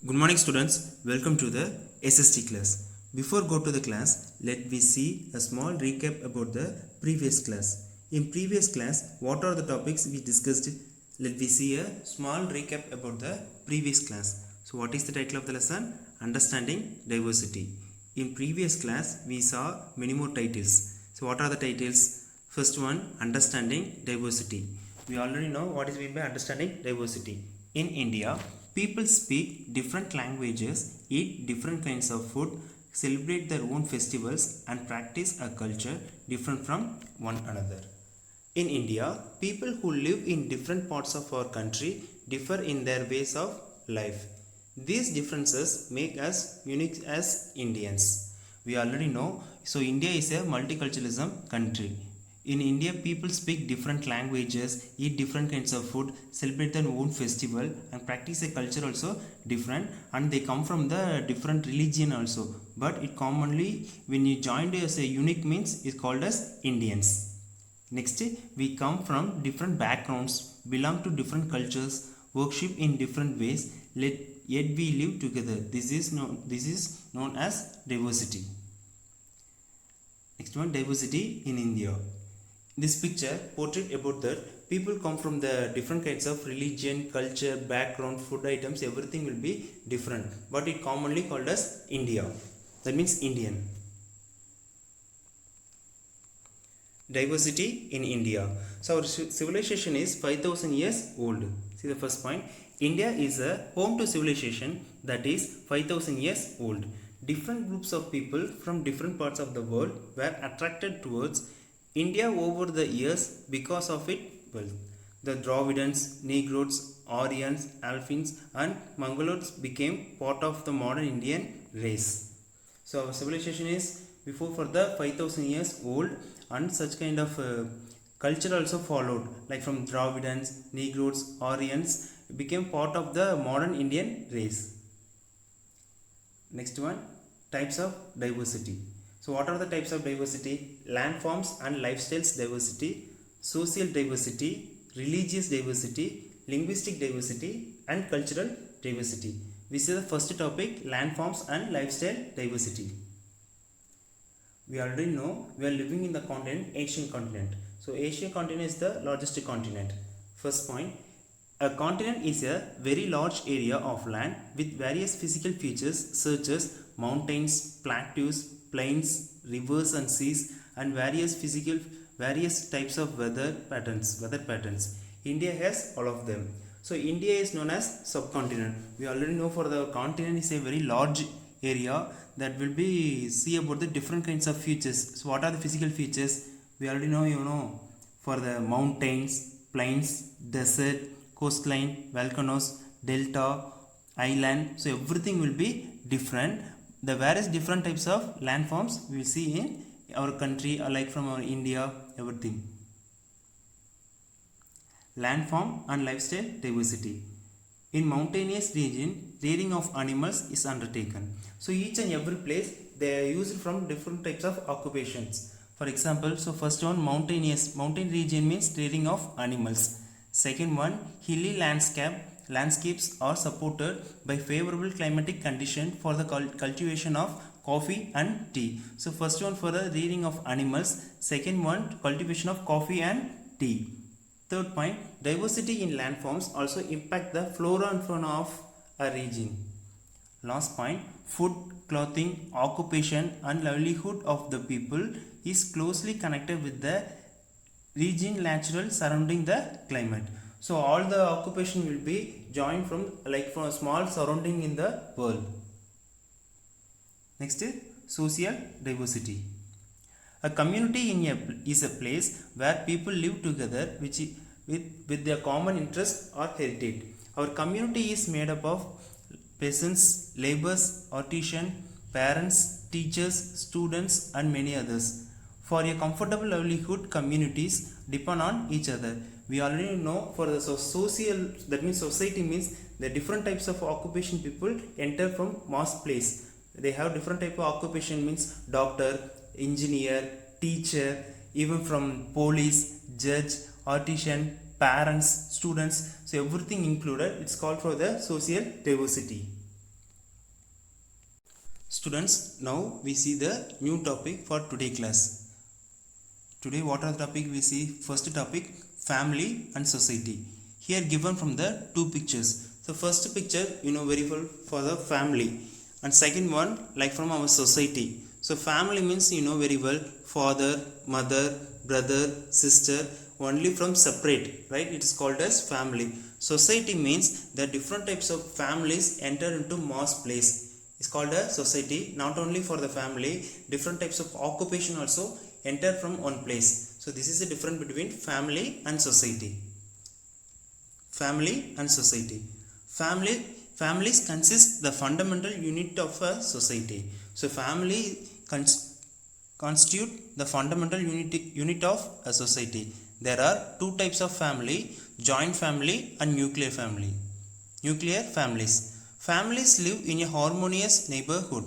Good morning students, welcome to the SST class. Before go to the class, let me see a small recap about the previous class. In previous class, what are the topics we discussed? Let me see a small recap about the previous class. So what is the title of the lesson? Understanding diversity. In previous class, we saw many more titles. So what are the titles? First one, understanding diversity. We already know what is meant by understanding diversity. In India, people speak different languages, eat different kinds of food, celebrate their own festivals, and practice a culture different from one another. In India, people who live in different parts of our country differ in their ways of life. These differences make us unique as Indians. We already know, so India is a multiculturalism country. In India, people speak different languages, eat different kinds of food, celebrate their own festival, and practice a culture also different. And they come from the different religion also. But it commonly, when you join as a unique means, is called as Indians. Next, we come from different backgrounds, belong to different cultures, worship in different ways, yet we live together. This is known as diversity. Next one, diversity in India. This picture portrait about that people come from the different kinds of religion, culture, background, food items, everything will be different. But it commonly called as India. That means Indian. Diversity in India. So our civilization is 5000 years old. See the first point. India is a home to civilization that is 5000 years old. Different groups of people from different parts of the world were attracted towards India over the years because of its wealth. The Dravidians, Negroes, Aryans, Alphins, and Mongoloids became part of the modern Indian race. So our civilization is before for the 5000 years old, and such kind of culture also followed, like from Dravidians, Negroes, Aryans became part of the modern Indian race. Next one, types of diversity. So what are the types of diversity? Landforms and lifestyles diversity, social diversity, religious diversity, linguistic diversity, and cultural diversity. This is the first topic, landforms and lifestyle diversity. We already know we are living in the continent, Asian continent. So Asia continent is the largest continent. First point, a continent is a very large area of land with various physical features such as mountains, plateaus, plains, rivers and seas, and various types of weather patterns. India has all of them. So India is known as subcontinent. We already know for the continent is a very large area that will be see about the different kinds of features. So what are the physical features? We already know for the mountains, plains, desert, coastline, volcanoes, delta, island. So everything will be different. The various different types of landforms we will see in our country, like from our India, everything. Landform and lifestyle diversity. In mountainous region, rearing of animals is undertaken. So each and every place they are used from different types of occupations. For example, so first one, mountain region means rearing of animals. Second one, hilly landscapes are supported by favorable climatic condition for the cultivation of coffee and tea. So first one for the rearing of animals, second one cultivation of coffee and tea. Third point, diversity in landforms also impact the flora and fauna of a region. Last point, food, clothing, occupation and livelihood of the people is closely connected with the region natural surrounding the climate. So all the occupation will be joined from a small surrounding in the world. Next is social diversity. A community is a place where people live together with their common interests or heritage. Our community is made up of peasants, laborers, artisans, parents, teachers, students and many others. For a comfortable livelihood, communities depend on each other. We already know for the social, that means society means the different types of occupation people enter from mass place. They have different type of occupation means doctor, engineer, teacher, even from police, judge, artisan, parents, students. So everything included. It's called for the social diversity. Students, now we see the new topic for today class. Today what are the topic we see? First topic, family and society. Here given from the two pictures. So first picture you know very well for the family, and second one like from our society. So family means you know very well father, mother, brother, sister, only from separate, right? It is called as family. Society means the different types of families enter into mass place. It's called a society. Not only for the family, different types of occupation also enter from one place. So this is the difference between family and society. Family and society. Families consist the fundamental unit of a society. So family constitute the fundamental unit of a society. There are two types of family: joint family and nuclear family. Nuclear families. Families live in a harmonious neighborhood.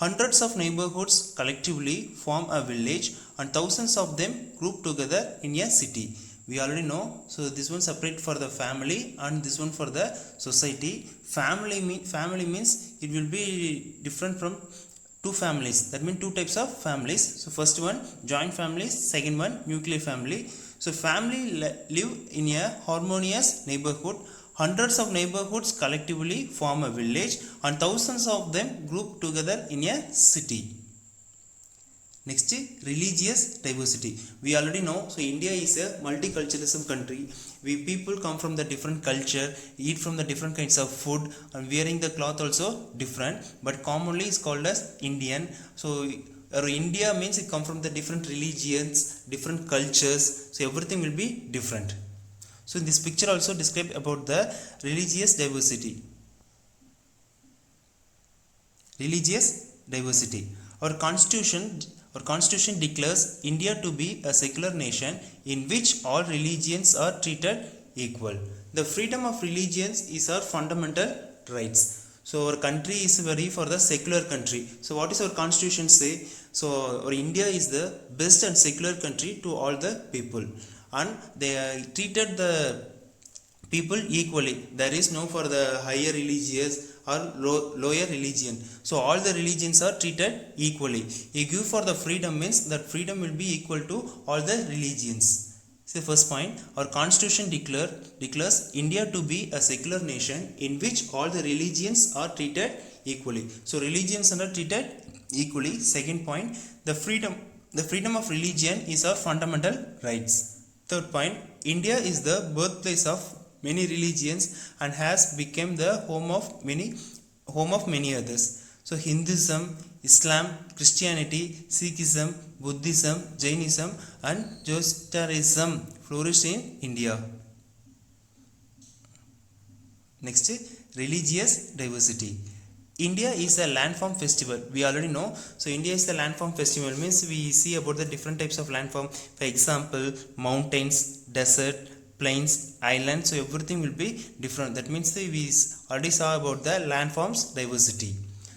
Hundreds of neighborhoods collectively form a village, and thousands of them group together in a city. We already know. So this one separate for the family and this one for the society. Family means it will be different from two families. That means two types of families. So first one joint families, second one nuclear family. So family live in a harmonious neighborhood. Hundreds of neighborhoods collectively form a village, and thousands of them group together in a city. Next, religious diversity. We already know. So India is a multiculturalism country. We people come from the different culture, eat from the different kinds of food, and wearing the cloth also different. But commonly it's called as Indian. So India means it come from the different religions, different cultures. So everything will be different. So in this picture also describe about the religious diversity. Religious diversity. Our constitution declares India to be a secular nation in which all religions are treated equal. The freedom of religions is our fundamental rights. So our country is very for the secular country. So what is our constitution say? So our India is the best and secular country to all the people, and they treated the people equally. There is no for the higher religious or lower religion. So all the religions are treated equally. You give for the freedom means that freedom will be equal to all the religions. So first point, our constitution declares India to be a secular nation in which all the religions are treated equally. So religions are treated equally. Second point, the freedom of religion is our fundamental rights. Third point, India is the birthplace of many religions and has become the home of many others. So Hinduism, Islam, Christianity, Sikhism, Buddhism, Jainism and Zoroastrianism flourished in India. Next, religious diversity. India is a landform festival. We already know. So India is the landform festival means we see about the different types of landform. For example, mountains, desert, plains, islands. So everything will be different. That means we already saw about the landforms diversity.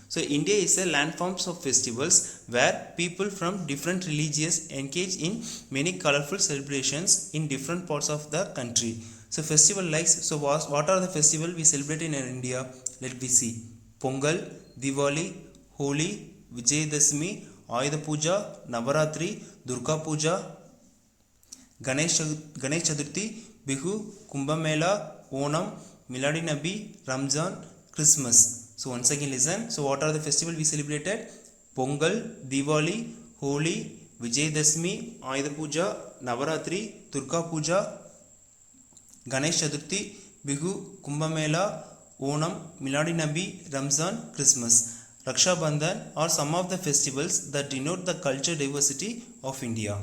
So India is a landforms of festivals where people from different religions engage in many colorful celebrations in different parts of the country. So festival likes. So what are the festival we celebrate in India? Let me see. Pongal, Diwali, Holi, Vijayadashmi, Ayudha Puja, Navaratri, Durga Puja, Ganesh Chaturthi, Bihu, Kumbh Mela, Onam, Miladi Nabi, Ramzan, Christmas. So once again listen. So what are the festival we celebrated? Pongal, Diwali, Holi, Vijayadashmi, Ayudha Puja, Navaratri, Durga Puja, Ganesh Chaturthi, Bihu, Kumbh Mela, Onam, Miladi Nabi, Ramzan, Christmas. Raksha Bandhan are some of the festivals that denote the culture diversity of India.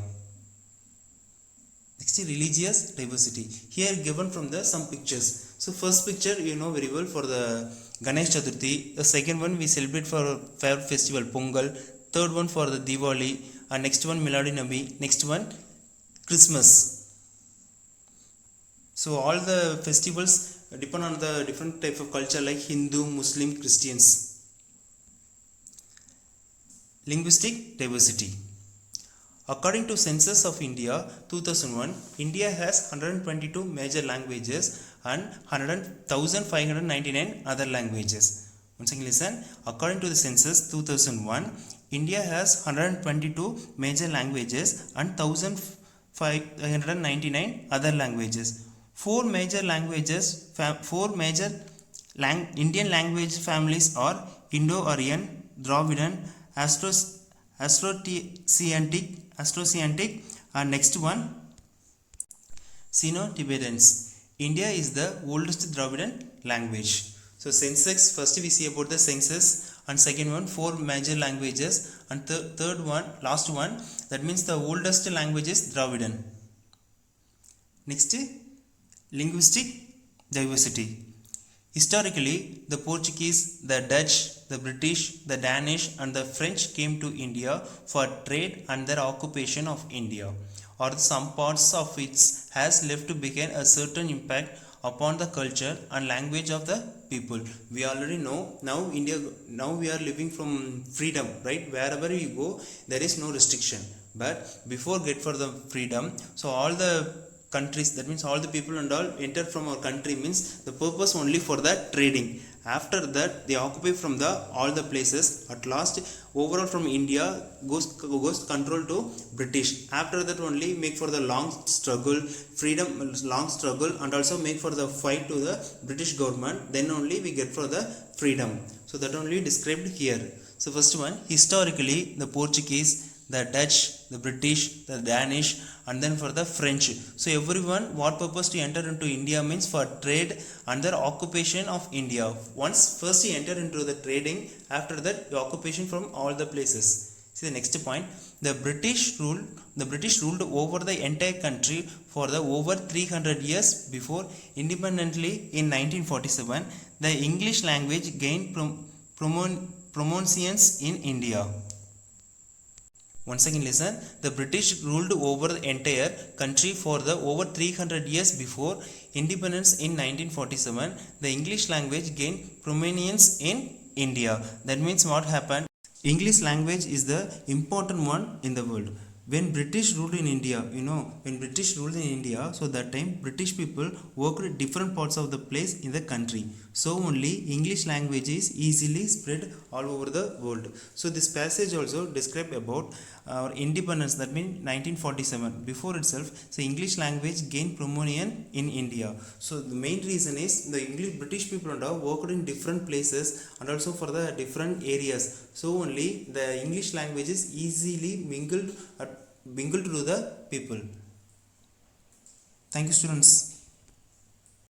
Next, religious diversity. Here given from the some pictures. So first picture you know very well for the Ganesh Chaturthi. The second one we celebrate for fair festival Pongal. Third one for the Diwali, and next one Miladi Nabi. Next one Christmas. So all the festivals depend on the different type of culture like Hindu, Muslim, Christians. Linguistic diversity. According to Census of India 2001, India has 122 major languages and 1,599 other languages. Once again listen. According to the census 2001, India has 122 major languages and 1599 other languages. Four major Indian language families are Indo-Aryan, Dravidian, Austro-Asiatic, and next one Sino-Tibetans. India is the oldest Dravidian language. So census, first we see about the census, and second one four major languages, and third one, last one, that means the oldest language is Dravidian. Next, linguistic diversity. Historically, the Portuguese, the Dutch, the British, the Danish and the French came to India for trade and their occupation of India, or some parts of it has left behind a certain impact upon the culture and language of the people. We already know now we are living from freedom, right? Wherever you go, there is no restriction. But before get for the freedom, so all the countries, that means all the people and all enter from our country, means the purpose only for the trading. After that they occupy from the all the places. At last overall from India goes control to British. After that only make for the long struggle, freedom, long struggle, and also make for the fight to the British government, then only we get for the freedom. So that only described here. So first one, historically the Portuguese, the Dutch, the British, the Danish, and then for the French. So everyone what purpose to enter into India means for trade and their occupation of India. Once first you enter into the trading, after that the occupation from all the places. See the next point. The British ruled over the entire country for the over 300 years before independently in 1947. The English language gained prominence in India. Once again listen. The British ruled over the entire country for the over 300 years before independence in 1947. The English language gained prominence in India. That means what happened? English language is the important one in the world. When British ruled in India, so that time British people worked in different parts of the place in the country. So only English language is easily spread all over the world. So this passage also describe about our independence, that means 1947. Before itself, so English language gained prominence in India. So the main reason is the British people and all worked in different places and also for the different areas. So only the English language is easily mingled to the people. Thank you, students.